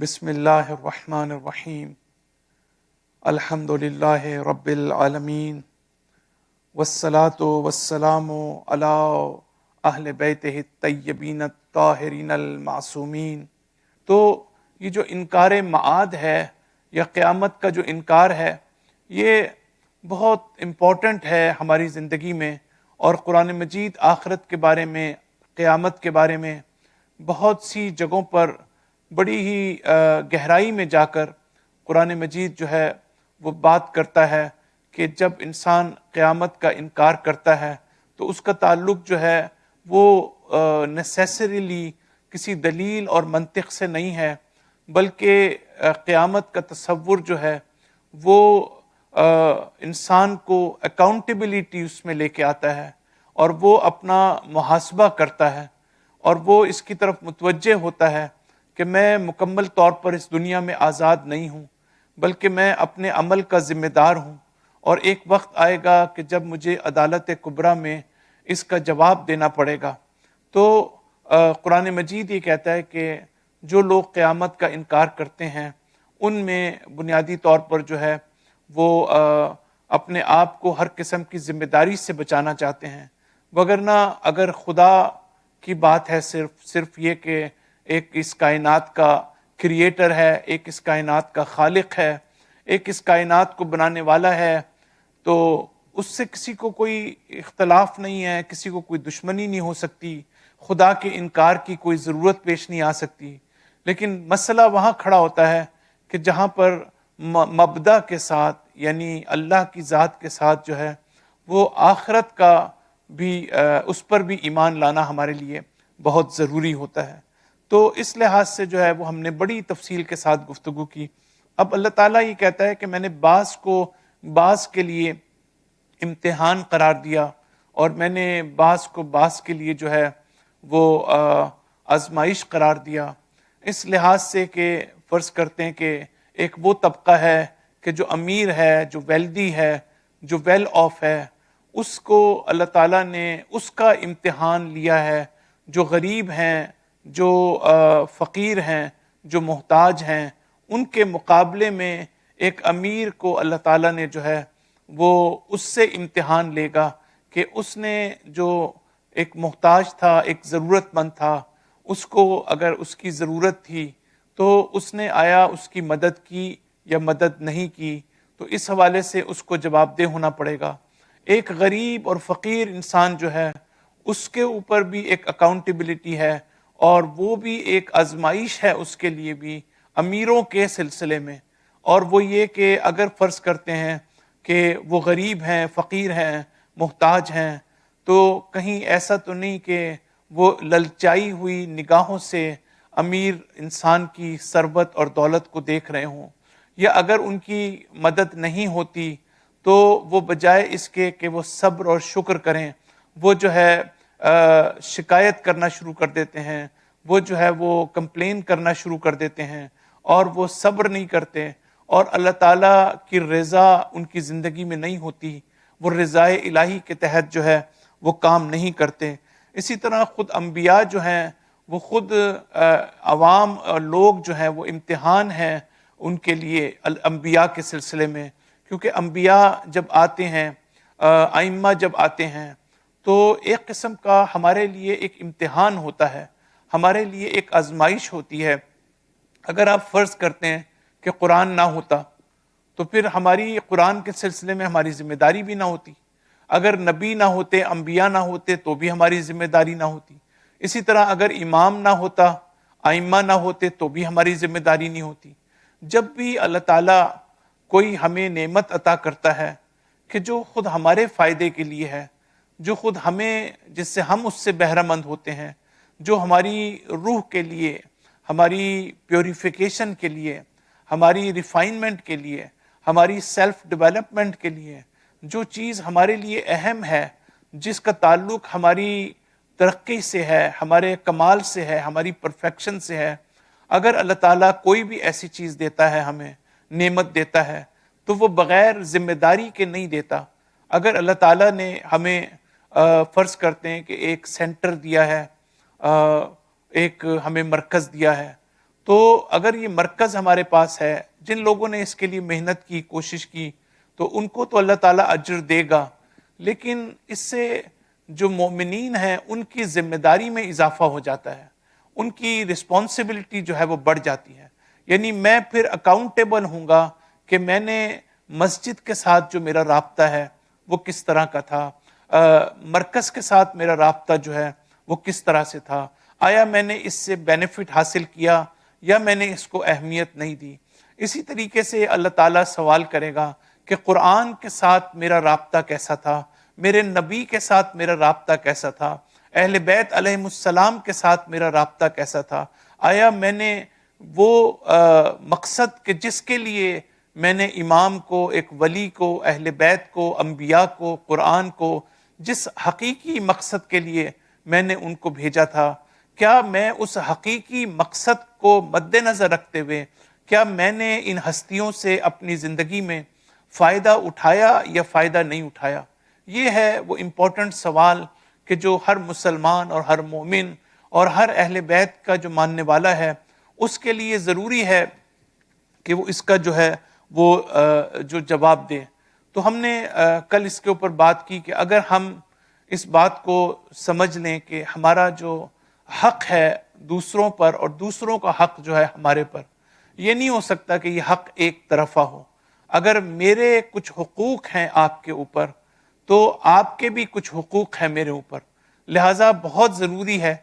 بسم اللہ الرحمن الرحیم الحمد للہ رب العالمین والصلاة والسلام علی اہل بیتہ الطیبین الطاہرین المعصومین۔ تو یہ جو انکار معاد ہے یا قیامت کا جو انکار ہے، یہ بہت امپورٹنٹ ہے ہماری زندگی میں، اور قرآن مجید آخرت کے بارے میں، قیامت کے بارے میں بہت سی جگہوں پر بڑی ہی گہرائی میں جا کر قرآن مجید جو ہے وہ بات کرتا ہے کہ جب انسان قیامت کا انکار کرتا ہے تو اس کا تعلق جو ہے وہ نیسیسریلی کسی دلیل اور منطق سے نہیں ہے، بلکہ قیامت کا تصور جو ہے وہ انسان کو اکاؤنٹیبلٹی اس میں لے کے آتا ہے، اور وہ اپنا محاسبہ کرتا ہے، اور وہ اس کی طرف متوجہ ہوتا ہے کہ میں مکمل طور پر اس دنیا میں آزاد نہیں ہوں، بلکہ میں اپنے عمل کا ذمہ دار ہوں، اور ایک وقت آئے گا کہ جب مجھے عدالت کبریٰ میں اس کا جواب دینا پڑے گا۔ تو قرآن مجید یہ کہتا ہے کہ جو لوگ قیامت کا انکار کرتے ہیں ان میں بنیادی طور پر جو ہے وہ اپنے آپ کو ہر قسم کی ذمہ داری سے بچانا چاہتے ہیں، وگرنہ اگر خدا کی بات ہے صرف یہ کہ ایک اس کائنات کا کریٹر ہے، ایک اس کائنات کا خالق ہے، ایک اس کائنات کو بنانے والا ہے، تو اس سے کسی کو کوئی اختلاف نہیں ہے، کسی کو کوئی دشمنی نہیں ہو سکتی، خدا کے انکار کی کوئی ضرورت پیش نہیں آ سکتی۔ لیکن مسئلہ وہاں کھڑا ہوتا ہے کہ جہاں پر مبدا کے ساتھ، یعنی اللہ کی ذات کے ساتھ جو ہے وہ آخرت کا بھی اس پر بھی ایمان لانا ہمارے لیے بہت ضروری ہوتا ہے۔ تو اس لحاظ سے جو ہے وہ ہم نے بڑی تفصیل کے ساتھ گفتگو کی۔ اب اللہ تعالیٰ یہ کہتا ہے کہ میں نے بعض کے لیے امتحان قرار دیا، اور میں نے بعض کے لیے جو ہے وہ آزمائش قرار دیا، اس لحاظ سے کہ فرض کرتے ہیں کہ ایک وہ طبقہ ہے کہ جو امیر ہے، جو ویلدی ہے، جو ویل آف ہے، اس کو اللہ تعالیٰ نے اس کا امتحان لیا ہے۔ جو غریب ہیں، جو فقیر ہیں، جو محتاج ہیں، ان کے مقابلے میں ایک امیر کو اللہ تعالیٰ نے جو ہے وہ اس سے امتحان لے گا کہ اس نے جو ایک محتاج تھا، ایک ضرورت مند تھا، اس کو اگر اس کی ضرورت تھی تو اس نے آیا اس کی مدد کی یا مدد نہیں کی، تو اس حوالے سے اس کو جواب دہ ہونا پڑے گا۔ ایک غریب اور فقیر انسان جو ہے اس کے اوپر بھی ایک اکاؤنٹیبلٹی ہے، اور وہ بھی ایک آزمائش ہے اس کے لیے بھی امیروں کے سلسلے میں، اور وہ یہ کہ اگر فرض کرتے ہیں کہ وہ غریب ہیں، فقیر ہیں، محتاج ہیں، تو کہیں ایسا تو نہیں کہ وہ للچائی ہوئی نگاہوں سے امیر انسان کی ثروت اور دولت کو دیکھ رہے ہوں، یا اگر ان کی مدد نہیں ہوتی تو وہ بجائے اس کے کہ وہ صبر اور شکر کریں، وہ جو ہے شکایت کرنا شروع کر دیتے ہیں، وہ جو ہے وہ کمپلین کرنا شروع کر دیتے ہیں، اور وہ صبر نہیں کرتے، اور اللہ تعالیٰ کی رضا ان کی زندگی میں نہیں ہوتی، وہ رضا الہی کے تحت جو ہے وہ کام نہیں کرتے۔ اسی طرح خود انبیاء جو ہیں وہ خود عوام لوگ جو ہیں وہ امتحان ہیں ان کے لیے انبیاء کے سلسلے میں، کیونکہ انبیاء جب آتے ہیں، ائمہ جب آتے ہیں، تو ایک قسم کا ہمارے لیے ایک امتحان ہوتا ہے، ہمارے لیے ایک آزمائش ہوتی ہے۔ اگر آپ فرض کرتے ہیں کہ قرآن نہ ہوتا تو پھر ہماری قرآن کے سلسلے میں ہماری ذمہ داری بھی نہ ہوتی، اگر نبی نہ ہوتے، انبیاء نہ ہوتے تو بھی ہماری ذمہ داری نہ ہوتی، اسی طرح اگر امام نہ ہوتا، ائمہ نہ ہوتے تو بھی ہماری ذمہ داری نہیں ہوتی۔ جب بھی اللہ تعالیٰ کوئی ہمیں نعمت عطا کرتا ہے کہ جو خود ہمارے فائدے کے لیے ہے، جو خود ہمیں، جس سے ہم اس سے بہرہ مند ہوتے ہیں، جو ہماری روح کے لیے، ہماری پیوریفیکیشن کے لیے، ہماری ریفائنمنٹ کے لیے، ہماری سیلف ڈیولپمنٹ کے لیے، جو چیز ہمارے لیے اہم ہے، جس کا تعلق ہماری ترقی سے ہے، ہمارے کمال سے ہے، ہماری پرفیکشن سے ہے، اگر اللہ تعالیٰ کوئی بھی ایسی چیز دیتا ہے، ہمیں نعمت دیتا ہے، تو وہ بغیر ذمہ داری کے نہیں دیتا۔ اگر اللہ تعالیٰ نے ہمیں فرض کرتے ہیں کہ ایک سینٹر دیا ہے، ایک ہمیں مرکز دیا ہے، تو اگر یہ مرکز ہمارے پاس ہے، جن لوگوں نے اس کے لیے محنت کی، کوشش کی، تو ان کو تو اللہ تعالیٰ اجر دے گا، لیکن اس سے جو مومنین ہیں ان کی ذمہ داری میں اضافہ ہو جاتا ہے، ان کی رسپانسبلٹی جو ہے وہ بڑھ جاتی ہے. یعنی میں پھر اکاؤنٹیبل ہوں گا کہ میں نے مسجد کے ساتھ جو میرا رابطہ ہے وہ کس طرح کا تھا، مرکز کے ساتھ میرا رابطہ جو ہے وہ کس طرح سے تھا، آیا میں نے اس سے بینیفٹ حاصل کیا یا میں نے اس کو اہمیت نہیں دی. اسی طریقے سے اللہ تعالیٰ سوال کرے گا کہ قرآن کے ساتھ میرا رابطہ کیسا تھا، میرے نبی کے ساتھ میرا رابطہ کیسا تھا، اہل بیت علیہم السلام کے ساتھ میرا رابطہ کیسا تھا، آیا میں نے وہ مقصد کہ جس کے لیے میں نے امام کو، ایک ولی کو، اہل بیت کو، انبیاء کو، قرآن کو، جس حقیقی مقصد کے لیے میں نے ان کو بھیجا تھا، کیا میں اس حقیقی مقصد کو مد نظر رکھتے ہوئے کیا میں نے ان ہستیوں سے اپنی زندگی میں فائدہ اٹھایا یا فائدہ نہیں اٹھایا. یہ ہے وہ امپورٹنٹ سوال کہ جو ہر مسلمان اور ہر مومن اور ہر اہل بیت کا جو ماننے والا ہے اس کے لیے ضروری ہے کہ وہ اس کا جو ہے وہ جو جواب دے. تو ہم نے کل اس کے اوپر بات کی کہ اگر ہم اس بات کو سمجھ لیں کہ ہمارا جو حق ہے دوسروں پر اور دوسروں کا حق جو ہے ہمارے پر، یہ نہیں ہو سکتا کہ یہ حق ایک طرفہ ہو. اگر میرے کچھ حقوق ہیں آپ کے اوپر تو آپ کے بھی کچھ حقوق ہیں میرے اوپر، لہٰذا بہت ضروری ہے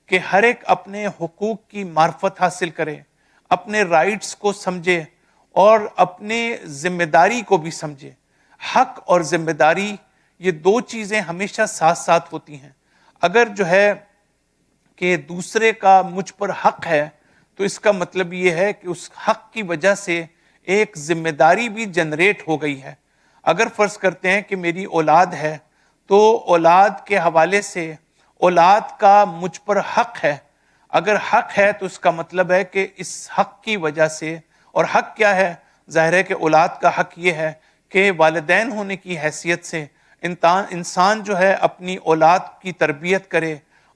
کہ ہر ایک اپنے حقوق کی معرفت حاصل کرے، اپنے رائٹس کو سمجھے اور اپنے ذمہ داری کو بھی سمجھے. حق اور ذمہ داری یہ دو چیزیں ہمیشہ ساتھ ساتھ ہوتی ہیں. اگر جو ہے کہ دوسرے کا مجھ پر حق ہے تو اس کا مطلب یہ ہے کہ اس حق کی وجہ سے ایک ذمہ داری بھی جنریٹ ہو گئی ہے. اگر فرض کرتے ہیں کہ میری اولاد ہے تو اولاد کے حوالے سے اولاد کا مجھ پر حق ہے. اگر حق ہے تو اس کا مطلب ہے کہ اس حق کی وجہ سے، اور حق کیا ہے؟ ظاہر ہے کہ اولاد کا حق یہ ہے کہ والدین ہونے کی حیثیت سے انسان جو ہے اپنی اولاد کی تربیت کرے،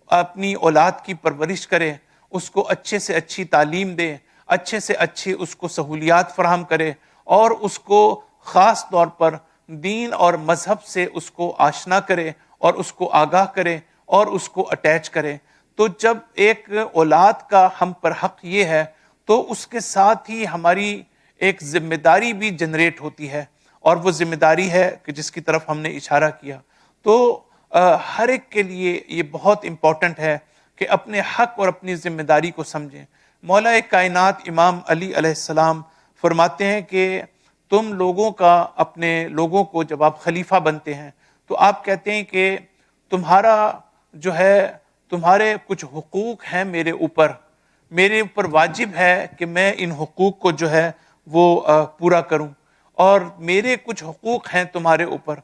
اپنی اولاد کی پرورش کرے، اس کو اچھے سے اچھی تعلیم دے، اچھے سے اچھی اس کو سہولیات فراہم کرے اور اس کو خاص طور پر دین اور مذہب سے اس کو آشنا کرے اور اس کو آگاہ کرے اور اس کو اٹیچ کرے. تو جب ایک اولاد کا ہم پر حق یہ ہے تو اس کے ساتھ ہی ہماری ایک ذمہ داری بھی جنریٹ ہوتی ہے، اور وہ ذمہ داری ہے کہ جس کی طرف ہم نے اشارہ کیا. تو ہر ایک کے لیے یہ بہت امپورٹنٹ ہے کہ اپنے حق اور اپنی ذمہ داری کو سمجھیں. مولا کائنات امام علی علیہ السلام فرماتے ہیں کہ تم لوگوں کا، اپنے لوگوں کو جب آپ خلیفہ بنتے ہیں تو آپ کہتے ہیں کہ تمہارا جو ہے تمہارے کچھ حقوق ہیں میرے اوپر واجب ہے کہ میں ان حقوق کو جو ہے وہ پورا کروں، اور میرے کچھ حقوق ہیں تمہارے اوپر.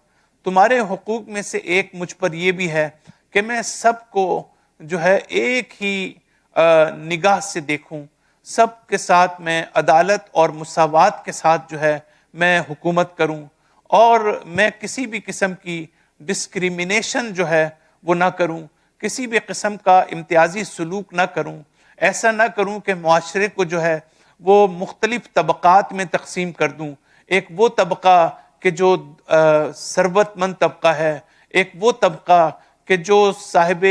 تمہارے حقوق میں سے ایک مجھ پر یہ بھی ہے کہ میں سب کو جو ہے ایک ہی نگاہ سے دیکھوں، سب کے ساتھ میں عدالت اور مساوات کے ساتھ جو ہے میں حکومت کروں، اور میں کسی بھی قسم کی ڈسکریمنیشن جو ہے وہ نہ کروں، کسی بھی قسم کا امتیازی سلوک نہ کروں. ایسا نہ کروں کہ معاشرے کو جو ہے وہ مختلف طبقات میں تقسیم کر دوں. ایک وہ طبقہ کہ جو ثروت مند طبقہ ہے، ایک وہ طبقہ کہ جو صاحب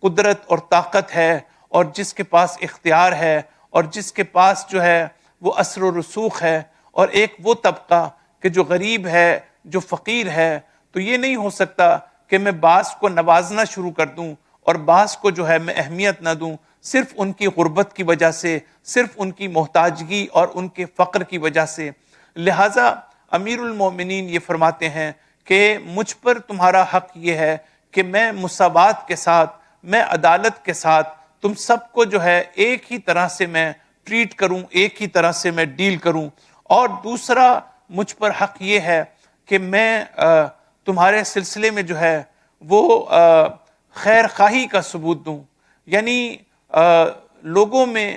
قدرت اور طاقت ہے اور جس کے پاس اختیار ہے اور جس کے پاس جو ہے وہ اثر و رسوخ ہے، اور ایک وہ طبقہ کہ جو غریب ہے، جو فقیر ہے. تو یہ نہیں ہو سکتا کہ میں بعض کو نوازنا شروع کر دوں اور بعض کو جو ہے میں اہمیت نہ دوں، صرف ان کی غربت کی وجہ سے، صرف ان کی محتاجگی اور ان کے فقر کی وجہ سے. لہٰذا امیر المومنین یہ فرماتے ہیں کہ مجھ پر تمہارا حق یہ ہے کہ میں مساوات کے ساتھ، میں عدالت کے ساتھ تم سب کو جو ہے ایک ہی طرح سے میں ٹریٹ کروں، ایک ہی طرح سے میں ڈیل کروں. اور دوسرا مجھ پر حق یہ ہے کہ میں تمہارے سلسلے میں جو ہے وہ خیر خواہی کا ثبوت دوں. یعنی لوگوں میں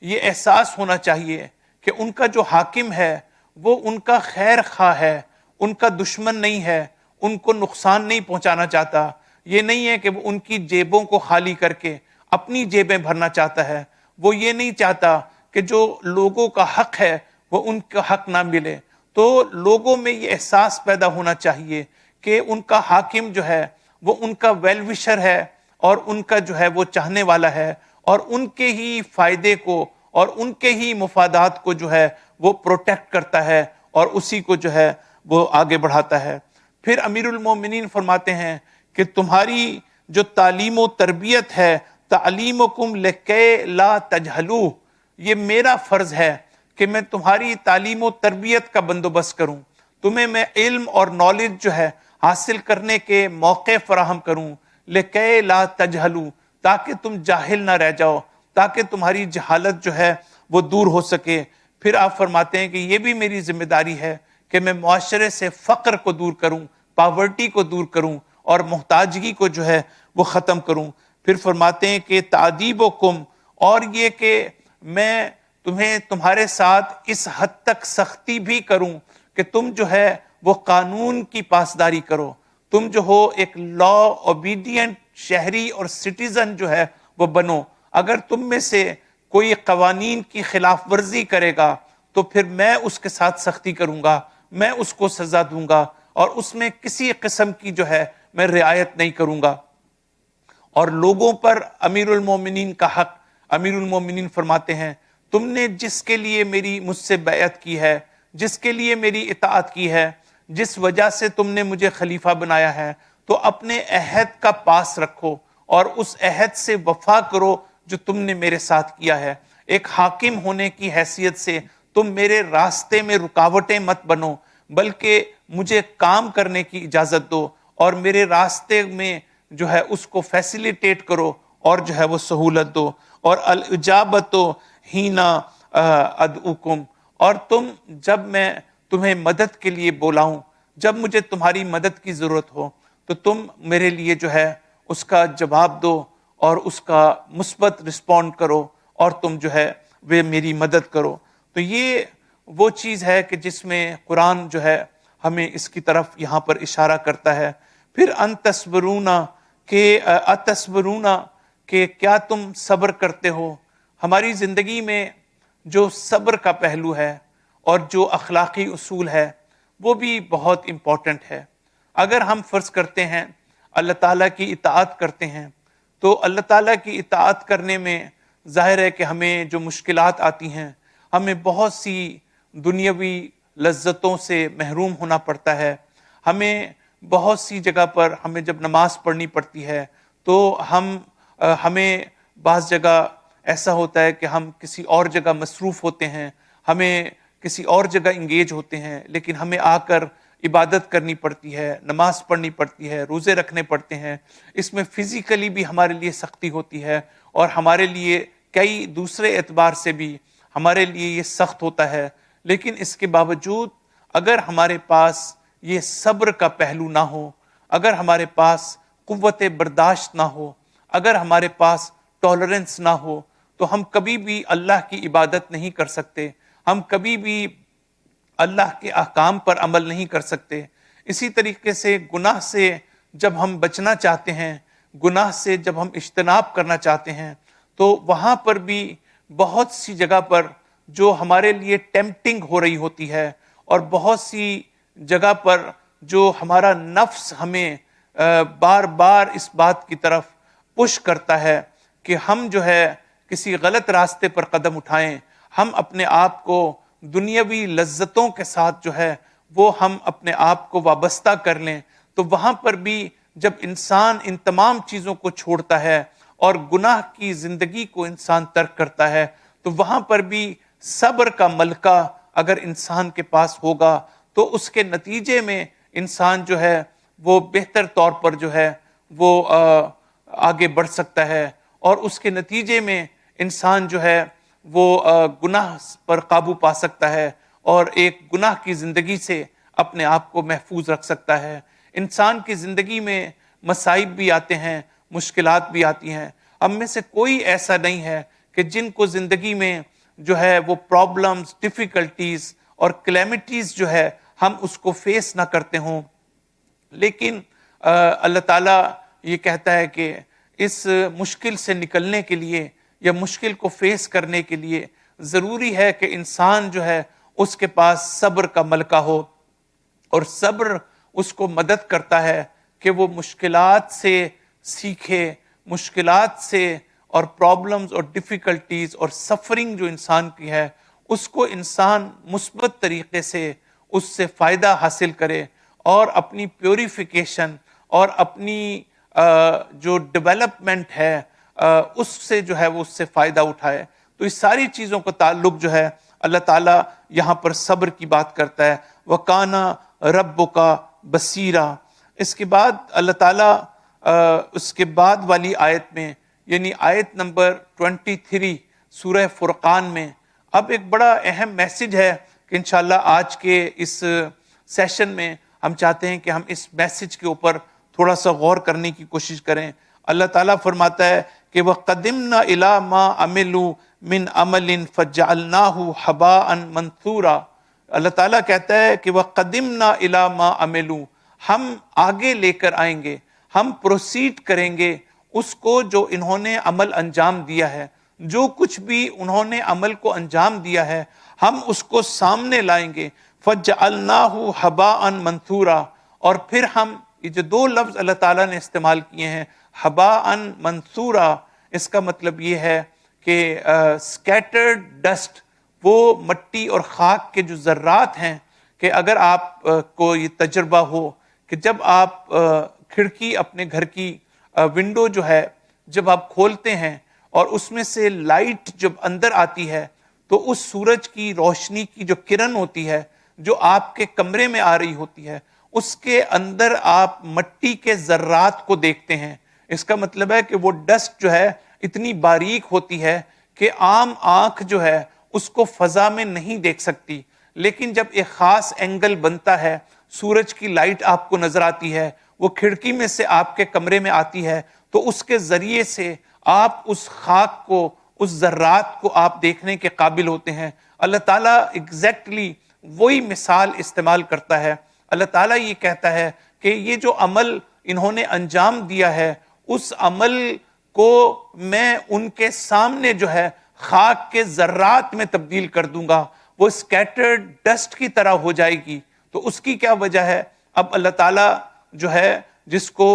یہ احساس ہونا چاہیے کہ ان کا جو حاکم ہے وہ ان کا خیر خواہ ہے، ان کا دشمن نہیں ہے، ان کو نقصان نہیں پہنچانا چاہتا. یہ نہیں ہے کہ وہ ان کی جیبوں کو خالی کر کے اپنی جیبیں بھرنا چاہتا ہے. وہ یہ نہیں چاہتا کہ جو لوگوں کا حق ہے وہ ان کا حق نہ ملے، تو لوگوں میں یہ احساس پیدا ہونا چاہیے کہ ان کا حاکم جو ہے وہ ان کا ویل وشر ہے، اور ان کا جو ہے وہ چاہنے والا ہے، اور ان کے ہی فائدے کو اور ان کے ہی مفادات کو جو ہے وہ پروٹیکٹ کرتا ہے، اور اسی کو جو ہے وہ آگے بڑھاتا ہے۔ پھر امیر المومنین فرماتے ہیں کہ تمہاری جو تعلیم و تربیت ہے، تعلیمکم لکی لا تجہلوا، یہ میرا فرض ہے کہ میں تمہاری تعلیم و تربیت کا بندوبست کروں، تمہیں میں علم اور نالج جو ہے حاصل کرنے کے موقع فراہم کروں، لکی لا تجہلوا، تاکہ تم جاہل نہ رہ جاؤ، تاکہ تمہاری جہالت جو ہے وہ دور ہو سکے۔ پھر آپ فرماتے ہیں کہ یہ بھی میری ذمہ داری ہے کہ میں معاشرے سے فقر کو دور کروں، پاورٹی کو دور کروں، اور محتاجگی کو جو ہے وہ ختم کروں۔ پھر فرماتے ہیں کہ تعدیبکم، اور یہ کہ میں تمہیں تمہارے ساتھ اس حد تک سختی بھی کروں کہ تم جو ہے وہ قانون کی پاسداری کرو، تم جو ہو ایک لا اوبیڈینٹ شہری اور سٹیزن جو ہے وہ بنو۔ اگر تم میں سے کوئی قوانین کی خلاف ورزی کرے گا تو پھر میں اس کے ساتھ سختی کروں گا، میں اس کو سزا دوں گا، اور اس میں کسی قسم کی جو ہے میں رعایت نہیں کروں گا۔ اور لوگوں پر امیر المومنین کا حق، امیر المومنین فرماتے ہیں تم نے جس کے لیے مجھ سے بیعت کی ہے، جس کے لیے میری اطاعت کی ہے، جس وجہ سے تم نے مجھے خلیفہ بنایا ہے، تو اپنے عہد کا پاس رکھو اور اس عہد سے وفا کرو جو تم نے میرے ساتھ کیا ہے۔ ایک حاکم ہونے کی حیثیت سے تم میرے راستے میں رکاوٹیں مت بنو، بلکہ مجھے کام کرنے کی اجازت دو، اور میرے راستے میں جو ہے اس کو فیسیلیٹیٹ کرو، اور جو ہے وہ سہولت دو۔ اور الاجابت ہینا ادعوکم، اور تم جب میں تمہیں مدد کے لیے بلاؤں، جب مجھے تمہاری مدد کی ضرورت ہو تو تم میرے لیے جو ہے اس کا جواب دو اور اس کا مثبت رسپونڈ کرو، اور تم جو ہے وہ میری مدد کرو۔ تو یہ وہ چیز ہے کہ جس میں قرآن جو ہے ہمیں اس کی طرف یہاں پر اشارہ کرتا ہے۔ پھر ان تصبرون، کہ اتصبرون، کہ کیا تم صبر کرتے ہو۔ ہماری زندگی میں جو صبر کا پہلو ہے اور جو اخلاقی اصول ہے وہ بھی بہت امپورٹنٹ ہے۔ اگر ہم فرض کرتے ہیں اللہ تعالیٰ کی اطاعت کرتے ہیں، تو اللہ تعالیٰ کی اطاعت کرنے میں ظاہر ہے کہ ہمیں جو مشکلات آتی ہیں، ہمیں بہت سی دنیاوی لذتوں سے محروم ہونا پڑتا ہے، ہمیں بہت سی جگہ پر ہمیں جب نماز پڑھنی پڑتی ہے تو ہمیں بعض جگہ ایسا ہوتا ہے کہ ہم کسی اور جگہ مصروف ہوتے ہیں، ہمیں کسی اور جگہ انگیج ہوتے ہیں، لیکن ہمیں آ کر عبادت کرنی پڑتی ہے، نماز پڑھنی پڑتی ہے، روزے رکھنے پڑتے ہیں۔ اس میں فزیکلی بھی ہمارے لیے سختی ہوتی ہے، اور ہمارے لیے کئی دوسرے اعتبار سے بھی ہمارے لیے یہ سخت ہوتا ہے۔ لیکن اس کے باوجود اگر ہمارے پاس یہ صبر کا پہلو نہ ہو، اگر ہمارے پاس قوت برداشت نہ ہو، اگر ہمارے پاس ٹالرنس نہ ہو، تو ہم کبھی بھی اللہ کی عبادت نہیں کر سکتے، ہم کبھی بھی اللہ کے احکام پر عمل نہیں کر سکتے۔ اسی طریقے سے گناہ سے جب ہم بچنا چاہتے ہیں، گناہ سے جب ہم اجتناب کرنا چاہتے ہیں، تو وہاں پر بھی بہت سی جگہ پر جو ہمارے لیے ٹیمپٹنگ ہو رہی ہوتی ہے، اور بہت سی جگہ پر جو ہمارا نفس ہمیں بار بار اس بات کی طرف پش کرتا ہے کہ ہم جو ہے کسی غلط راستے پر قدم اٹھائیں، ہم اپنے آپ کو دنیاوی لذتوں کے ساتھ جو ہے وہ ہم اپنے آپ کو وابستہ کر لیں، تو وہاں پر بھی جب انسان ان تمام چیزوں کو چھوڑتا ہے اور گناہ کی زندگی کو انسان ترک کرتا ہے، تو وہاں پر بھی صبر کا ملکہ اگر انسان کے پاس ہوگا تو اس کے نتیجے میں انسان جو ہے وہ بہتر طور پر جو ہے وہ آگے بڑھ سکتا ہے، اور اس کے نتیجے میں انسان جو ہے وہ گناہ پر قابو پا سکتا ہے، اور ایک گناہ کی زندگی سے اپنے آپ کو محفوظ رکھ سکتا ہے۔ انسان کی زندگی میں مصائب بھی آتے ہیں، مشکلات بھی آتی ہیں، ہم میں سے کوئی ایسا نہیں ہے کہ جن کو زندگی میں جو ہے وہ پرابلمز، ڈیفیکلٹیز اور کلیمٹیز جو ہے ہم اس کو فیس نہ کرتے ہوں۔ لیکن اللہ تعالیٰ یہ کہتا ہے کہ اس مشکل سے نکلنے کے لیے یا مشکل کو فیس کرنے کے لیے ضروری ہے کہ انسان جو ہے اس کے پاس صبر کا ملکہ ہو، اور صبر اس کو مدد کرتا ہے کہ وہ مشکلات سے سیکھے، مشکلات سے اور پرابلمز اور ڈیفیکلٹیز اور سفرنگ جو انسان کی ہے اس کو انسان مثبت طریقے سے اس سے فائدہ حاصل کرے، اور اپنی پیوریفیکیشن اور اپنی جو ڈیولپمنٹ ہے اس سے جو ہے وہ اس سے فائدہ اٹھائے۔ تو اس ساری چیزوں کا تعلق جو ہے اللہ تعالیٰ یہاں پر صبر کی بات کرتا ہے، وَكَانَ رَبُّكَ بَصِيرًا۔ اس کے بعد اللہ تعالیٰ اس کے بعد والی آیت میں، یعنی آیت نمبر 23 سورہ فرقان میں، اب ایک بڑا اہم میسج ہے کہ انشاءاللہ آج کے اس سیشن میں ہم چاہتے ہیں کہ ہم اس میسج کے اوپر تھوڑا سا غور کرنے کی کوشش کریں۔ اللہ تعالیٰ فرماتا ہے کہ وَقَدِمْنَا إِلَىٰ مَا عَمِلُوا مِنْ عَمَلٍ فَجَعَلْنَاهُ حَبَاءً مَنْثُورًا۔ اللہ تعالیٰ کہتا ہے کہ وَقَدِمْنَا إِلَىٰ مَا عَمِلُوا، ہم آگے لے کر آئیں گے، ہم پروسیڈ کریں گے اس کو جو انہوں نے عمل انجام دیا ہے، جو کچھ بھی انہوں نے عمل کو انجام دیا ہے ہم اس کو سامنے لائیں گے۔ فَجَعَلْنَاهُ حَبَاءً مَنْثُورًا، اور پھر ہم، یہ جو دو لفظ اللہ تعالیٰ نے استعمال کیے ہیں حَبَاءً مَنْثُورًا، اس کا مطلب یہ ہے کہ اسکیٹرڈ ڈسٹ، وہ مٹی اور خاک کے جو ذرات ہیں، کہ اگر آپ کو یہ تجربہ ہو کہ جب آپ کھڑکی اپنے گھر کی ونڈو جو ہے جب آپ کھولتے ہیں اور اس میں سے لائٹ جب اندر آتی ہے تو اس سورج کی روشنی کی جو کرن ہوتی ہے جو آپ کے کمرے میں آ رہی ہوتی ہے، اس کے اندر آپ مٹی کے ذرات کو دیکھتے ہیں۔ اس کا مطلب ہے کہ وہ ڈسٹ جو ہے اتنی باریک ہوتی ہے کہ عام آنکھ جو ہے اس کو فضا میں نہیں دیکھ سکتی، لیکن جب ایک خاص اینگل بنتا ہے، سورج کی لائٹ آپ کو نظر آتی ہے، وہ کھڑکی میں سے آپ کے کمرے میں آتی ہے، تو اس کے ذریعے سے آپ اس خاک کو، اس ذرات کو آپ دیکھنے کے قابل ہوتے ہیں۔ اللہ تعالیٰ ایگزیکٹلی وہی مثال استعمال کرتا ہے۔ اللہ تعالیٰ یہ کہتا ہے کہ یہ جو عمل انہوں نے انجام دیا ہے، اس عمل کو میں ان کے سامنے جو ہے خاک کے ذرات میں تبدیل کر دوں گا، وہ اسکیٹرڈ ڈسٹ کی طرح ہو جائے گی۔ تو اس کی کیا وجہ ہے؟ اب اللہ تعالیٰ جو ہے، جس کو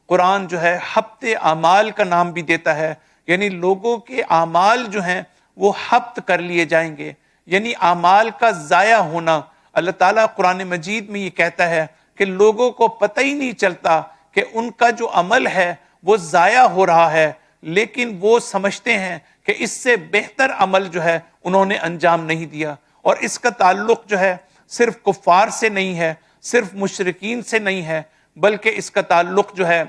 قرآن جو ہے حبط اعمال کا نام بھی دیتا ہے، یعنی لوگوں کے اعمال جو ہیں وہ حبط کر لیے جائیں گے، یعنی اعمال کا ضائع ہونا۔ اللہ تعالیٰ قرآن مجید میں یہ کہتا ہے کہ لوگوں کو پتہ ہی نہیں چلتا کہ ان کا جو عمل ہے وہ ضائع ہو رہا ہے، لیکن وہ سمجھتے ہیں کہ اس سے بہتر عمل جو ہے انہوں نے انجام نہیں دیا۔ اور اس کا تعلق جو ہے صرف کفار سے نہیں ہے، صرف مشرکین سے نہیں ہے، بلکہ اس کا تعلق جو ہے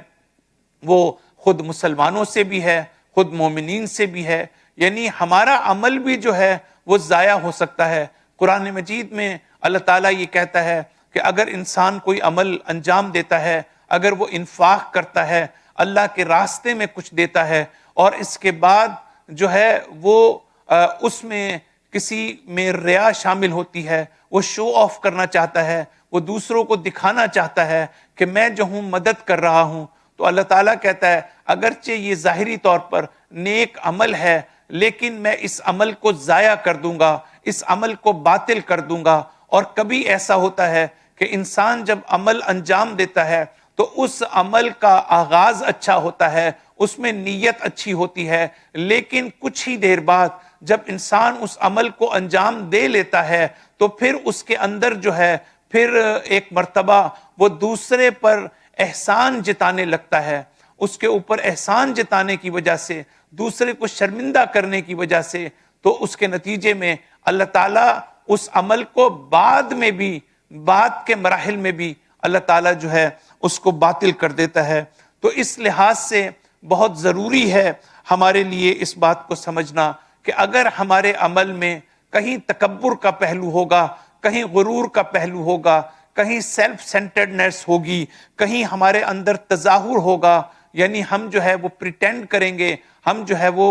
وہ خود مسلمانوں سے بھی ہے، خود مومنین سے بھی ہے۔ یعنی ہمارا عمل بھی جو ہے وہ ضائع ہو سکتا ہے۔ قرآن مجید میں اللہ تعالیٰ یہ کہتا ہے کہ اگر انسان کوئی عمل انجام دیتا ہے، اگر وہ انفاق کرتا ہے، اللہ کے راستے میں کچھ دیتا ہے، اور اس کے بعد جو ہے وہ اس میں کسی میں ریا شامل ہوتی ہے، وہ شو آف کرنا چاہتا ہے، وہ دوسروں کو دکھانا چاہتا ہے کہ میں جو ہوں مدد کر رہا ہوں، تو اللہ تعالیٰ کہتا ہے اگرچہ یہ ظاہری طور پر نیک عمل ہے، لیکن میں اس عمل کو ضائع کر دوں گا، اس عمل کو باطل کر دوں گا۔ اور کبھی ایسا ہوتا ہے کہ انسان جب عمل انجام دیتا ہے تو اس عمل کا آغاز اچھا ہوتا ہے، اس میں نیت اچھی ہوتی ہے، لیکن کچھ ہی دیر بعد جب انسان اس عمل کو انجام دے لیتا ہے تو پھر اس کے اندر جو ہے پھر ایک مرتبہ وہ دوسرے پر احسان جتانے لگتا ہے، اس کے اوپر احسان جتانے کی وجہ سے، دوسرے کو شرمندہ کرنے کی وجہ سے، تو اس کے نتیجے میں اللہ تعالیٰ اس عمل کو بعد میں بھی، بعد کے مراحل میں بھی اللہ تعالیٰ جو ہے اس کو باطل کر دیتا ہے۔ تو اس لحاظ سے بہت ضروری ہے ہمارے لیے اس بات کو سمجھنا کہ اگر ہمارے عمل میں کہیں تکبر کا پہلو ہوگا، کہیں غرور کا پہلو ہوگا، کہیں سیلف سینٹرڈنیس ہوگی، کہیں ہمارے اندر تظاہر ہوگا، یعنی ہم جو ہے وہ پریٹینڈ کریں گے، ہم جو ہے وہ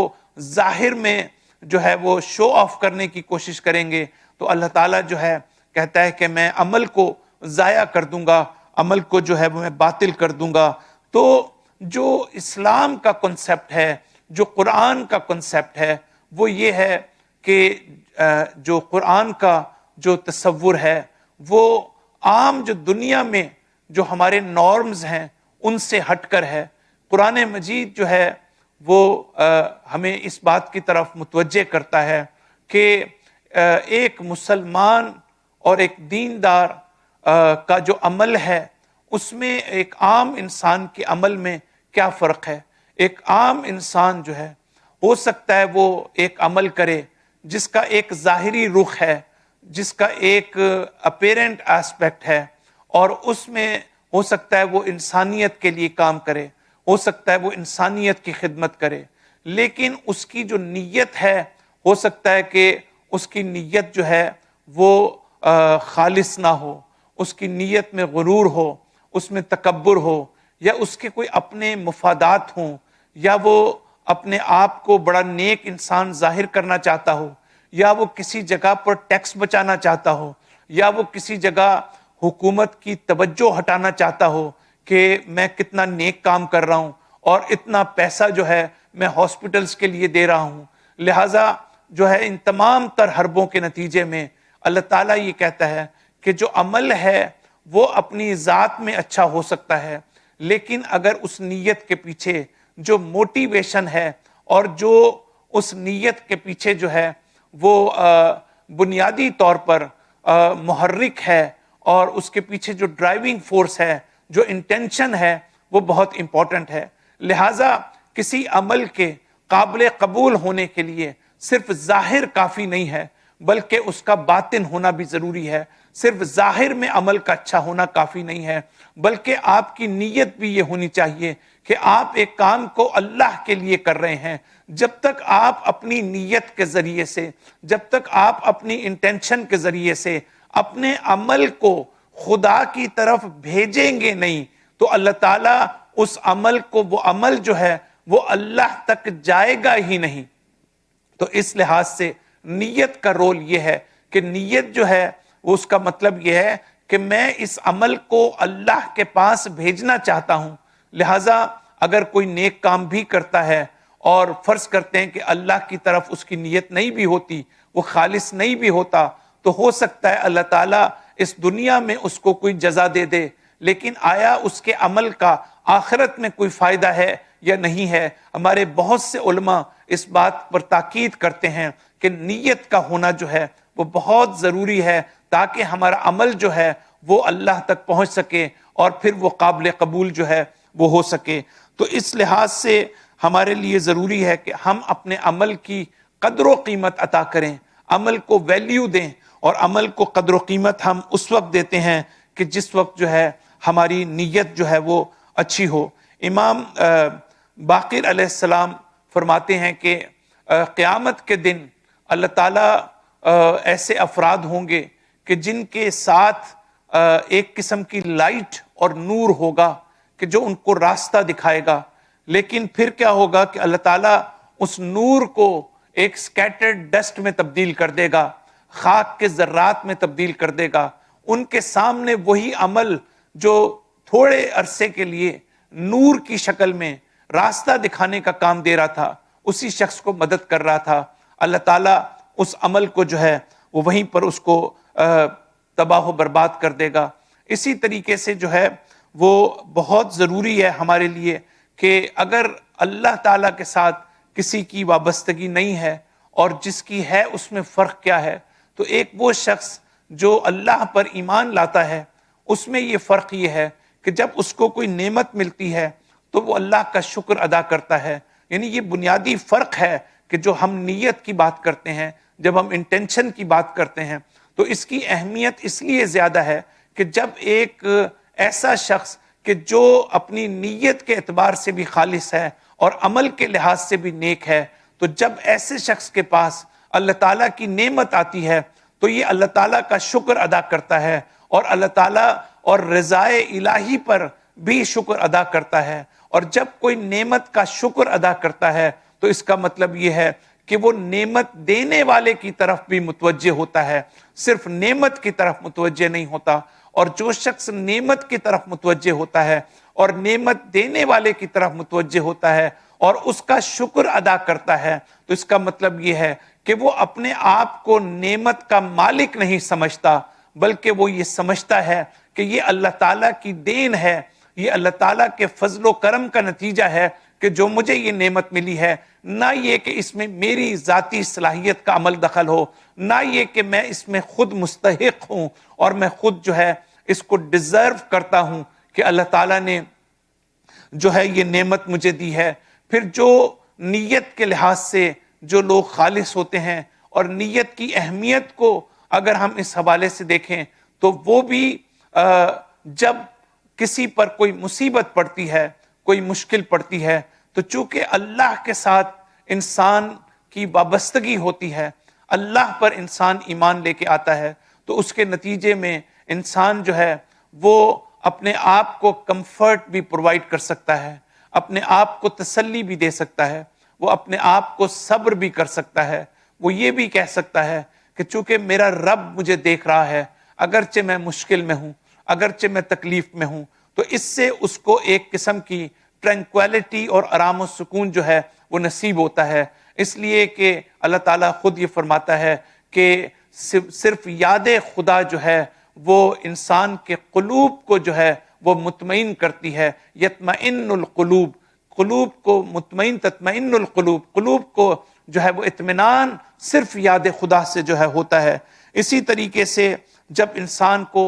ظاہر میں جو ہے وہ شو آف کرنے کی کوشش کریں گے، تو اللہ تعالیٰ جو ہے کہتا ہے کہ میں عمل کو ضائع کر دوں گا، عمل کو جو ہے وہ میں باطل کر دوں گا۔ تو جو اسلام کا کنسپٹ ہے، جو قرآن کا کنسپٹ ہے، وہ یہ ہے کہ جو قرآن کا جو تصور ہے وہ عام جو دنیا میں جو ہمارے نارمز ہیں ان سے ہٹ کر ہے۔ قرآن مجید جو ہے وہ ہمیں اس بات کی طرف متوجہ کرتا ہے کہ ایک مسلمان اور ایک دیندار کا جو عمل ہے اس میں ایک عام انسان کے عمل میں کیا فرق ہے۔ ایک عام انسان جو ہے ہو سکتا ہے وہ ایک عمل کرے جس کا ایک ظاہری رخ ہے، جس کا ایک اپیرنٹ ایسپیکٹ ہے، اور اس میں ہو سکتا ہے وہ انسانیت کے لیے کام کرے، ہو سکتا ہے وہ انسانیت کی خدمت کرے، لیکن اس کی جو نیت ہے ہو سکتا ہے کہ اس کی نیت جو ہے وہ خالص نہ ہو، اس کی نیت میں غرور ہو، اس میں تکبر ہو، یا اس کے کوئی اپنے مفادات ہوں، یا وہ اپنے آپ کو بڑا نیک انسان ظاہر کرنا چاہتا ہو، یا وہ کسی جگہ پر ٹیکس بچانا چاہتا ہو، یا وہ کسی جگہ حکومت کی توجہ ہٹانا چاہتا ہو کہ میں کتنا نیک کام کر رہا ہوں اور اتنا پیسہ جو ہے میں ہاسپٹلز کے لیے دے رہا ہوں۔ لہٰذا جو ہے ان تمام تر حربوں کے نتیجے میں اللہ تعالیٰ یہ کہتا ہے کہ جو عمل ہے وہ اپنی ذات میں اچھا ہو سکتا ہے، لیکن اگر اس نیت کے پیچھے جو موٹیویشن ہے اور جو اس نیت کے پیچھے جو ہے وہ بنیادی طور پر محرک ہے، اور اس کے پیچھے جو ڈرائیونگ فورس ہے، جو انٹینشن ہے، وہ بہت امپورٹنٹ ہے۔ لہٰذا کسی عمل کے قابل قبول ہونے کے لیے صرف ظاہر کافی نہیں ہے، بلکہ اس کا باطن ہونا بھی ضروری ہے۔ صرف ظاہر میں عمل کا اچھا ہونا کافی نہیں ہے، بلکہ آپ کی نیت بھی یہ ہونی چاہیے کہ آپ ایک کام کو اللہ کے لیے کر رہے ہیں۔ جب تک آپ اپنی نیت کے ذریعے سے، جب تک آپ اپنی انٹینشن کے ذریعے سے اپنے عمل کو خدا کی طرف بھیجیں گے نہیں، تو اللہ تعالیٰ اس عمل کو، وہ عمل جو ہے وہ اللہ تک جائے گا ہی نہیں۔ تو اس لحاظ سے نیت کا رول یہ ہے کہ نیت جو ہے وہ اس کا مطلب یہ ہے کہ میں اس عمل کو اللہ کے پاس بھیجنا چاہتا ہوں۔ لہٰذا اگر کوئی نیک کام بھی کرتا ہے اور فرض کرتے ہیں کہ اللہ کی طرف اس کی نیت نہیں بھی ہوتی، وہ خالص نہیں بھی ہوتا، تو ہو سکتا ہے اللہ تعالیٰ اس دنیا میں اس کو کوئی جزا دے دے، لیکن آیا اس کے عمل کا آخرت میں کوئی فائدہ ہے یا نہیں ہے؟ ہمارے بہت سے علماء اس بات پر تاکید کرتے ہیں کہ نیت کا ہونا جو ہے وہ بہت ضروری ہے، تاکہ ہمارا عمل جو ہے وہ اللہ تک پہنچ سکے اور پھر وہ قابل قبول جو ہے وہ ہو سکے۔ تو اس لحاظ سے ہمارے لیے ضروری ہے کہ ہم اپنے عمل کی قدر و قیمت عطا کریں، عمل کو ویلیو دیں، اور عمل کو قدر و قیمت ہم اس وقت دیتے ہیں کہ جس وقت جو ہے ہماری نیت جو ہے وہ اچھی ہو۔ امام باقر علیہ السلام فرماتے ہیں کہ قیامت کے دن اللہ تعالیٰ ایسے افراد ہوں گے کہ جن کے ساتھ ایک قسم کی لائٹ اور نور ہوگا کہ جو ان کو راستہ دکھائے گا، لیکن پھر کیا ہوگا کہ اللہ تعالیٰ اس نور کو ایک سکیٹرڈ ڈسٹ میں تبدیل کر دے گا، خاک کے ذرات میں تبدیل کر دے گا۔ ان کے سامنے وہی عمل جو تھوڑے عرصے کے لیے نور کی شکل میں راستہ دکھانے کا کام دے رہا تھا، اسی شخص کو مدد کر رہا تھا، اللہ تعالیٰ اس عمل کو جو ہے وہ وہیں پر اس کو تباہ و برباد کر دے گا۔ اسی طریقے سے جو ہے وہ بہت ضروری ہے ہمارے لیے کہ اگر اللہ تعالیٰ کے ساتھ کسی کی وابستگی نہیں ہے اور جس کی ہے اس میں فرق کیا ہے، تو ایک وہ شخص جو اللہ پر ایمان لاتا ہے اس میں یہ فرق یہ ہے کہ جب اس کو کوئی نعمت ملتی ہے تو وہ اللہ کا شکر ادا کرتا ہے۔ یعنی یہ بنیادی فرق ہے کہ جو ہم نیت کی بات کرتے ہیں، جب ہم انٹینشن کی بات کرتے ہیں، تو اس کی اہمیت اس لیے زیادہ ہے کہ جب ایک ایسا شخص کہ جو اپنی نیت کے اعتبار سے بھی خالص ہے اور عمل کے لحاظ سے بھی نیک ہے، تو جب ایسے شخص کے پاس اللہ تعالیٰ کی نعمت آتی ہے تو یہ اللہ تعالیٰ کا شکر ادا کرتا ہے، اور اللہ تعالیٰ اور رضائے الہی پر بھی شکر ادا کرتا ہے۔ اور جب کوئی نعمت کا شکر ادا کرتا ہے تو اس کا مطلب یہ ہے کہ وہ نعمت دینے والے کی طرف بھی متوجہ ہوتا ہے، صرف نعمت کی طرف متوجہ نہیں ہوتا۔ اور جو شخص نعمت کی طرف متوجہ ہوتا ہے اور نعمت دینے والے کی طرف متوجہ ہوتا ہے اور اس کا شکر ادا کرتا ہے، تو اس کا مطلب یہ ہے کہ وہ اپنے آپ کو نعمت کا مالک نہیں سمجھتا، بلکہ وہ یہ سمجھتا ہے کہ یہ اللہ تعالیٰ کی دین ہے، یہ اللہ تعالیٰ کے فضل و کرم کا نتیجہ ہے کہ جو مجھے یہ نعمت ملی ہے، نہ یہ کہ اس میں میری ذاتی صلاحیت کا عمل دخل ہو، نہ یہ کہ میں اس میں خود مستحق ہوں اور میں خود جو ہے اس کو ڈیزرو کرتا ہوں کہ اللہ تعالیٰ نے جو ہے یہ نعمت مجھے دی ہے۔ پھر جو نیت کے لحاظ سے جو لوگ خالص ہوتے ہیں اور نیت کی اہمیت کو اگر ہم اس حوالے سے دیکھیں تو وہ بھی جب کسی پر کوئی مصیبت پڑتی ہے، کوئی مشکل پڑتی ہے، تو چونکہ اللہ کے ساتھ انسان کی وابستگی ہوتی ہے، اللہ پر انسان ایمان لے کے آتا ہے، تو اس کے نتیجے میں انسان جو ہے وہ اپنے آپ کو کمفرٹ بھی پرووائڈ کر سکتا ہے، اپنے آپ کو تسلی بھی دے سکتا ہے، وہ اپنے آپ کو صبر بھی کر سکتا ہے، وہ یہ بھی کہہ سکتا ہے کہ چونکہ میرا رب مجھے دیکھ رہا ہے، اگرچہ میں مشکل میں ہوں، اگرچہ میں تکلیف میں ہوں، تو اس سے اس کو ایک قسم کی ٹرینکویلٹی اور آرام و سکون جو ہے وہ نصیب ہوتا ہے، اس لیے کہ اللہ تعالیٰ خود یہ فرماتا ہے کہ صرف یاد خدا جو ہے وہ انسان کے قلوب کو جو ہے وہ مطمئن کرتی ہے، یطمئن القلوب، قلوب کو مطمئن، تطمئن القلوب، قلوب کو جو ہے وہ اطمینان صرف یاد خدا سے جو ہے ہوتا ہے۔ اسی طریقے سے جب انسان کو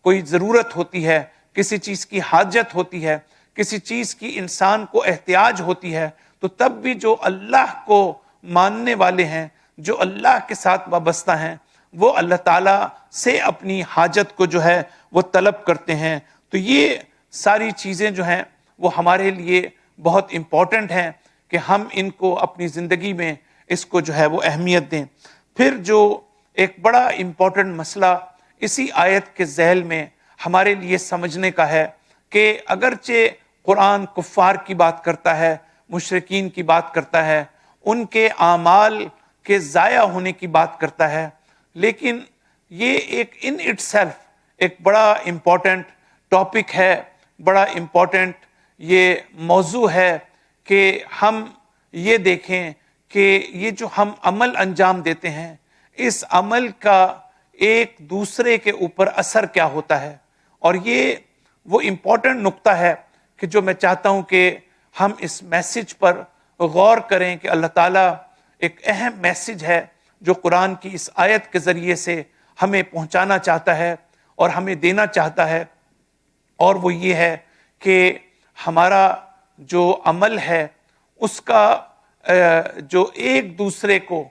کوئی ضرورت ہوتی ہے، کسی چیز کی حاجت ہوتی ہے، کسی چیز کی انسان کو احتیاج ہوتی ہے، تو تب بھی جو اللہ کو ماننے والے ہیں، جو اللہ کے ساتھ وابستہ ہیں، وہ اللہ تعالیٰ سے اپنی حاجت کو جو ہے وہ طلب کرتے ہیں۔ تو یہ ساری چیزیں جو ہیں وہ ہمارے لیے بہت امپورٹنٹ ہیں کہ ہم ان کو اپنی زندگی میں اس کو جو ہے وہ اہمیت دیں۔ پھر جو ایک بڑا امپورٹنٹ مسئلہ اسی آیت کے ذیل میں ہمارے لیے سمجھنے کا ہے کہ اگرچہ قرآن کفار کی بات کرتا ہے، مشرکین کی بات کرتا ہے، ان کے اعمال کے ضائع ہونے کی بات کرتا ہے، لیکن یہ ایک ان اٹ سیلف ایک بڑا امپورٹنٹ ٹاپک ہے، بڑا امپورٹنٹ یہ موضوع ہے کہ ہم یہ دیکھیں کہ یہ جو ہم عمل انجام دیتے ہیں، اس عمل کا ایک دوسرے کے اوپر اثر کیا ہوتا ہے، اور یہ وہ امپورٹنٹ نقطہ ہے کہ جو میں چاہتا ہوں کہ ہم اس میسج پر غور کریں کہ اللہ تعالیٰ ایک اہم میسج ہے جو قرآن کی اس آیت کے ذریعے سے ہمیں پہنچانا چاہتا ہے اور ہمیں دینا چاہتا ہے، اور وہ یہ ہے کہ ہمارا جو عمل ہے اس کا جو ایک دوسرے کو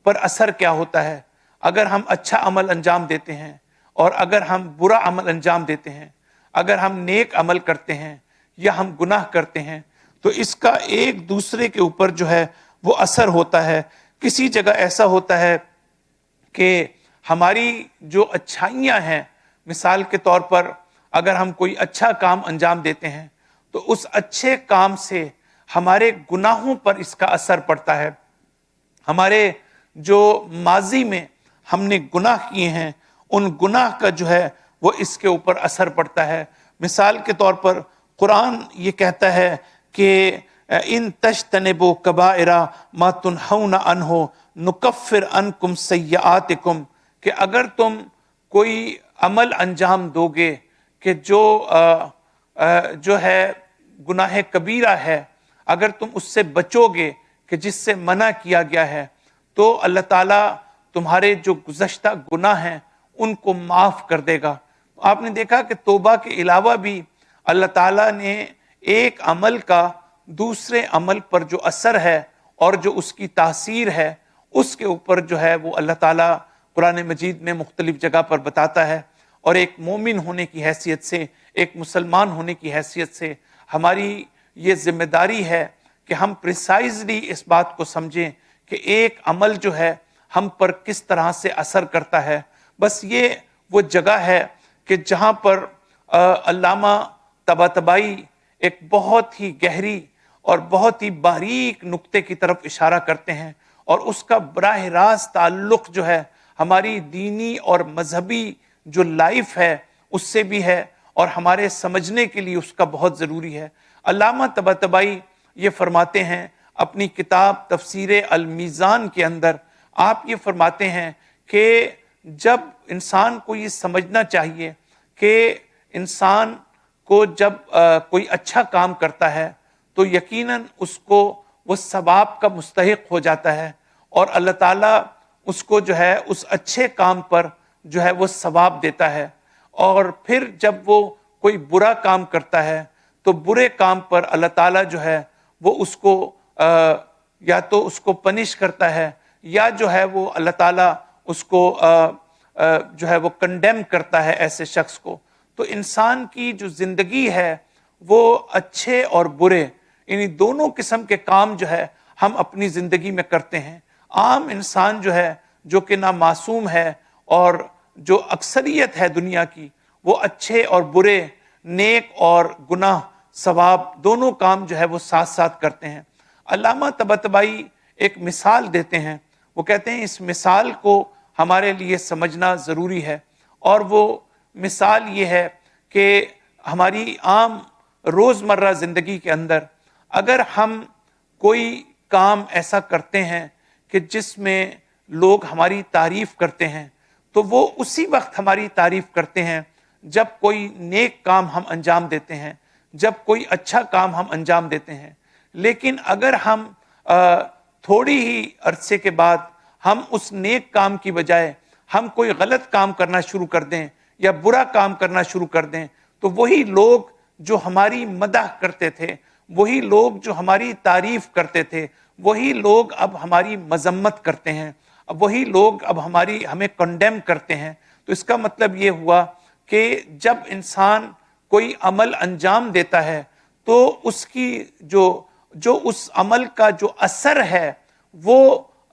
پر اثر کیا ہوتا ہے۔ اگر ہم اچھا عمل انجام دیتے ہیں اور اگر ہم برا عمل انجام دیتے ہیں، اگر ہم نیک عمل کرتے ہیں یا ہم گناہ کرتے ہیں، تو اس کا ایک دوسرے کے اوپر جو ہے وہ اثر ہوتا ہے۔ کسی جگہ ایسا ہوتا ہے کہ ہماری جو اچھائیاں ہیں، مثال کے طور پر اگر ہم کوئی اچھا کام انجام دیتے ہیں تو اس اچھے کام سے ہمارے گناہوں پر اس کا اثر پڑتا ہے، ہمارے جو ماضی میں ہم نے گناہ کیے ہیں ان گناہ کا جو ہے وہ اس کے اوپر اثر پڑتا ہے۔ مثال کے طور پر قرآن یہ کہتا ہے کہ ان تجتنبوا کبائر ما تنہون عنہ نکفر عنکم سیئاتکم، کہ اگر تم کوئی عمل انجام دو گے کہ جو ہے گناہ کبیرہ ہے، اگر تم اس سے بچو گے کہ جس سے منع کیا گیا ہے، تو اللہ تعالیٰ تمہارے جو گزشتہ گناہ ہیں ان کو معاف کر دے گا۔ آپ نے دیکھا کہ توبہ کے علاوہ بھی اللہ تعالیٰ نے ایک عمل کا دوسرے عمل پر جو اثر ہے اور جو اس کی تاثیر ہے اس کے اوپر جو ہے وہ اللہ تعالیٰ قرآن مجید میں مختلف جگہ پر بتاتا ہے، اور ایک مومن ہونے کی حیثیت سے، ایک مسلمان ہونے کی حیثیت سے ہماری یہ ذمہ داری ہے کہ ہم پریسائزلی اس بات کو سمجھیں کہ ایک عمل جو ہے ہم پر کس طرح سے اثر کرتا ہے۔ بس یہ وہ جگہ ہے کہ جہاں پر علامہ طباطبائی ایک بہت ہی گہری اور بہت ہی باریک نقطے کی طرف اشارہ کرتے ہیں، اور اس کا براہ راست تعلق جو ہے ہماری دینی اور مذہبی جو لائف ہے اس سے بھی ہے اور ہمارے سمجھنے کے لیے اس کا بہت ضروری ہے۔ علامہ طباطبائی یہ فرماتے ہیں اپنی کتاب تفسیر المیزان کے اندر، آپ یہ فرماتے ہیں کہ جب انسان کو یہ سمجھنا چاہیے کہ انسان کو جب کوئی اچھا کام کرتا ہے تو یقیناً اس کو وہ ثواب کا مستحق ہو جاتا ہے، اور اللہ تعالیٰ اس کو جو ہے اس اچھے کام پر جو ہے وہ ثواب دیتا ہے، اور پھر جب وہ کوئی برا کام کرتا ہے تو برے کام پر اللہ تعالیٰ جو ہے وہ اس کو یا تو اس کو پنش کرتا ہے، یا جو ہے وہ اللہ تعالیٰ اس کو جو ہے وہ کنڈیم کرتا ہے ایسے شخص کو۔ تو انسان کی جو زندگی ہے وہ اچھے اور برے یعنی دونوں قسم کے کام جو ہے ہم اپنی زندگی میں کرتے ہیں۔ عام انسان جو ہے جو کہ نہ معصوم ہے، اور جو اکثریت ہے دنیا کی، وہ اچھے اور برے، نیک اور گناہ، ثواب دونوں کام جو ہے وہ ساتھ ساتھ کرتے ہیں۔ علامہ طباطبائی ایک مثال دیتے ہیں، وہ کہتے ہیں اس مثال کو ہمارے لیے سمجھنا ضروری ہے، اور وہ مثال یہ ہے کہ ہماری عام روزمرہ زندگی کے اندر اگر ہم کوئی کام ایسا کرتے ہیں کہ جس میں لوگ ہماری تعریف کرتے ہیں، تو وہ اسی وقت ہماری تعریف کرتے ہیں جب کوئی نیک کام ہم انجام دیتے ہیں، جب کوئی اچھا کام ہم انجام دیتے ہیں۔ لیکن اگر ہم تھوڑی ہی عرصے کے بعد ہم اس نیک کام کی بجائے ہم کوئی غلط کام کرنا شروع کر دیں یا برا کام کرنا شروع کر دیں، تو وہی لوگ جو ہماری مدح کرتے تھے، وہی لوگ جو ہماری تعریف کرتے تھے، وہی لوگ اب ہماری مذمت کرتے ہیں، اب وہی لوگ اب ہمیں کنڈیم کرتے ہیں۔ تو اس کا مطلب یہ ہوا کہ جب انسان کوئی عمل انجام دیتا ہے تو اس کی جو اس عمل کا جو اثر ہے وہ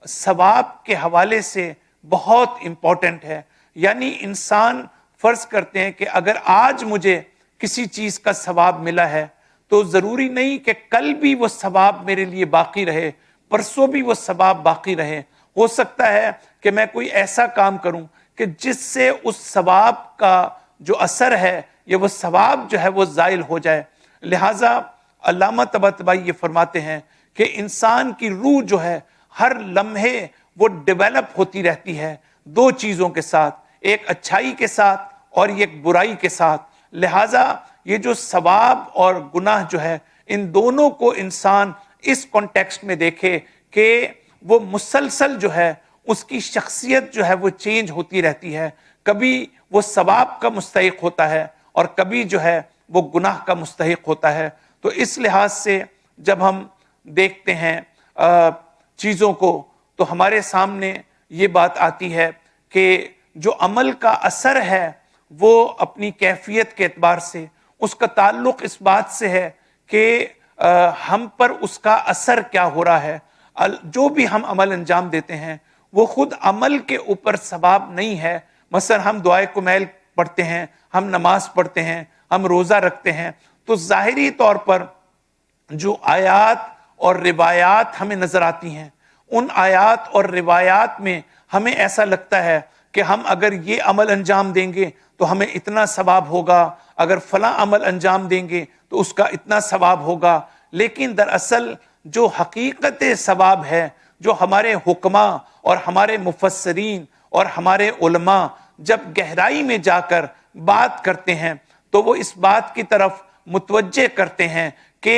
ثواب کے حوالے سے بہت امپورٹنٹ ہے۔ یعنی انسان فرض کرتے ہیں کہ اگر آج مجھے کسی چیز کا ثواب ملا ہے تو ضروری نہیں کہ کل بھی وہ ثواب میرے لیے باقی رہے، پرسوں بھی وہ ثواب باقی رہے۔ ہو سکتا ہے کہ میں کوئی ایسا کام کروں کہ جس سے اس ثواب کا جو اثر ہے یا وہ ثواب جو ہے وہ زائل ہو جائے۔ لہٰذا علامہ طباطبائی یہ فرماتے ہیں کہ انسان کی روح جو ہے ہر لمحے وہ ڈیولپ ہوتی رہتی ہے دو چیزوں کے ساتھ، ایک اچھائی کے ساتھ اور ایک برائی کے ساتھ۔ لہٰذا یہ جو ثواب اور گناہ جو ہے ان دونوں کو انسان اس کانٹیکسٹ میں دیکھے کہ وہ مسلسل جو ہے اس کی شخصیت جو ہے وہ چینج ہوتی رہتی ہے، کبھی وہ ثواب کا مستحق ہوتا ہے اور کبھی جو ہے وہ گناہ کا مستحق ہوتا ہے۔ تو اس لحاظ سے جب ہم دیکھتے ہیں چیزوں کو تو ہمارے سامنے یہ بات آتی ہے کہ جو عمل کا اثر ہے وہ اپنی کیفیت کے اعتبار سے اس کا تعلق اس بات سے ہے کہ ہم پر اس کا اثر کیا ہو رہا ہے۔ جو بھی ہم عمل انجام دیتے ہیں وہ خود عمل کے اوپر ثواب نہیں ہے۔ مثلا ہم دعائے کمیل پڑھتے ہیں، ہم نماز پڑھتے ہیں، ہم روزہ رکھتے ہیں، تو ظاہری طور پر جو آیات اور روایات ہمیں نظر آتی ہیں، ان آیات اور روایات میں ہمیں ایسا لگتا ہے کہ ہم اگر یہ عمل انجام دیں گے تو ہمیں اتنا ثواب ہوگا، اگر فلاں عمل انجام دیں گے تو اس کا اتنا ثواب ہوگا۔ لیکن دراصل جو حقیقت ثواب ہے، جو ہمارے حکماء اور ہمارے مفسرین اور ہمارے علماء جب گہرائی میں جا کر بات کرتے ہیں تو وہ اس بات کی طرف متوجہ کرتے ہیں کہ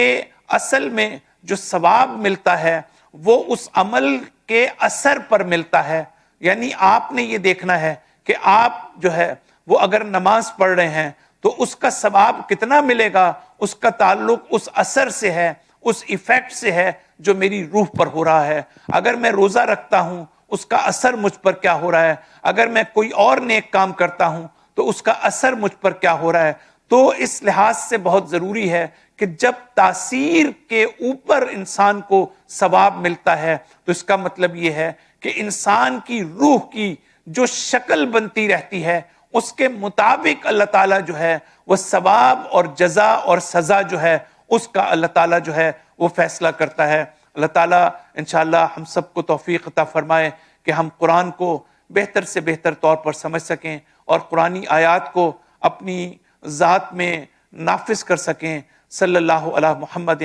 اصل میں جو ثواب ملتا ہے وہ اس عمل کے اثر پر ملتا ہے۔ یعنی آپ نے یہ دیکھنا ہے کہ آپ جو ہے وہ اگر نماز پڑھ رہے ہیں تو اس کا ثواب کتنا ملے گا، اس کا تعلق اس اثر سے ہے، اس ایفیکٹ سے ہے جو میری روح پر ہو رہا ہے۔ اگر میں روزہ رکھتا ہوں اس کا اثر مجھ پر کیا ہو رہا ہے، اگر میں کوئی اور نیک کام کرتا ہوں تو اس کا اثر مجھ پر کیا ہو رہا ہے۔ تو اس لحاظ سے بہت ضروری ہے کہ جب تاثیر کے اوپر انسان کو ثواب ملتا ہے تو اس کا مطلب یہ ہے کہ انسان کی روح کی جو شکل بنتی رہتی ہے اس کے مطابق اللہ تعالیٰ جو ہے وہ ثواب اور جزا اور سزا جو ہے اس کا اللہ تعالیٰ جو ہے وہ فیصلہ کرتا ہے۔ اللہ تعالیٰ انشاءاللہ ہم سب کو توفیق عطا فرمائے کہ ہم قرآن کو بہتر سے بہتر طور پر سمجھ سکیں اور قرآنی آیات کو اپنی ذات میں نافذ کر سکیں۔ صلی اللہ علی محمد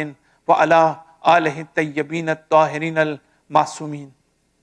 و علی آلہ الطیبین الطاہرین المعصومین۔